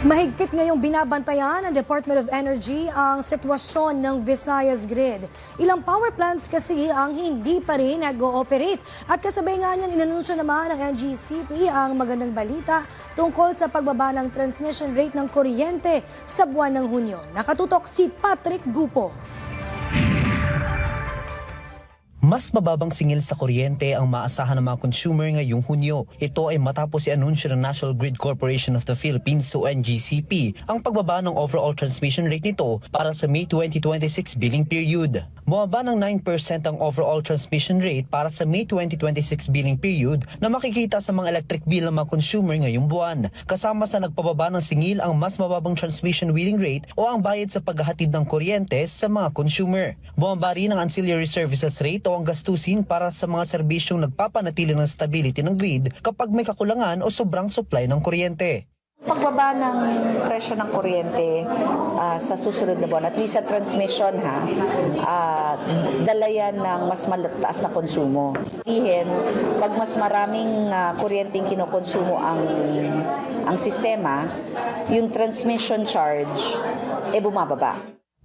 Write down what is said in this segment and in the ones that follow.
Mahigpit ngayong binabantayan ng Department of Energy ang sitwasyon ng Visayas Grid. Ilang power plants kasi ang hindi pa rin nag-ooperate. At kasabay nga niyan, inanunsyo naman ng NGCP ang magandang balita tungkol sa pagbaba ng transmission rate ng kuryente sa buwan ng Hunyo. Nakatutok si Patrick Gupo. Mas mababang singil sa kuryente ang maasahan ng mga consumer ngayong Hunyo. Ito ay matapos i-anunsyo ng National Grid Corporation of the Philippines o NGCP ang pagbaba ng overall transmission rate nito para sa May 2026 billing period. Bumaba ng 9% ang overall transmission rate para sa May 2026 billing period na makikita sa mga electric bill ng mga consumer ngayong buwan. Kasama sa nagpababa ng singil ang mas mababang transmission wheeling rate o ang bayad sa paghahatid ng kuryente sa mga consumer. Bumaba rin ang ancillary services rate o ang gastusin para sa mga serbisyong nagpapanatili ng stability ng grid kapag may kakulangan o sobrang supply ng kuryente. Pagbaba ng presyo ng kuryente sa susunod na buwan, at least sa transmission dala yan ng mas mataas na konsumo. Sabihin, pag mas maraming kuryenteng kinokonsumo ang sistema, yung transmission charge bumababa.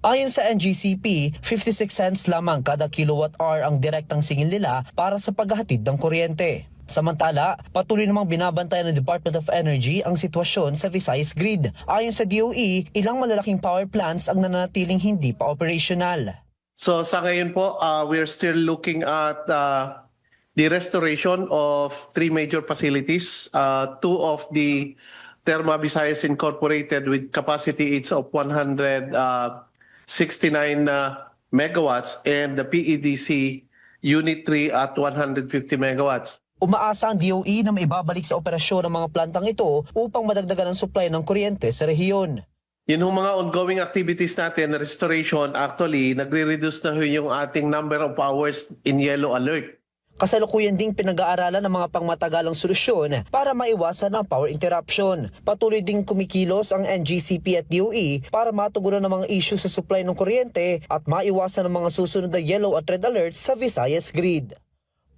Ayon sa NGCP, 56 cents lamang kada kilowatt hour ang direktang singil nila para sa paghahatid ng kuryente. Samantala, patuloy namang binabantayan ng Department of Energy ang sitwasyon sa Visayas Grid. Ayon sa DOE, ilang malalaking power plants ang nananatiling hindi pa operational. So sa ngayon po, we are still looking at the restoration of 3 major facilities. 2 of the Therma Visayas Incorporated with capacity each of 169 megawatts and the PEDC Unit 3 at 150 megawatts. Umaasa ang DOE na maibabalik sa operasyon ng mga plantang ito upang madagdagan ang supply ng kuryente sa rehiyon. Yun yung mga ongoing activities natin, restoration, actually, nagre-reduce na yung ating number of hours in yellow alert. Kasalukuyan ding pinag-aaralan ng mga pangmatagalang solusyon para maiwasan ang power interruption. Patuloy ding kumikilos ang NGCP at DOE para matugunan ang mga issue sa supply ng kuryente at maiwasan ang mga susunod na yellow at red alerts sa Visayas Grid.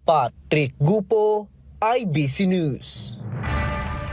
Patrick Gupo, IBC News.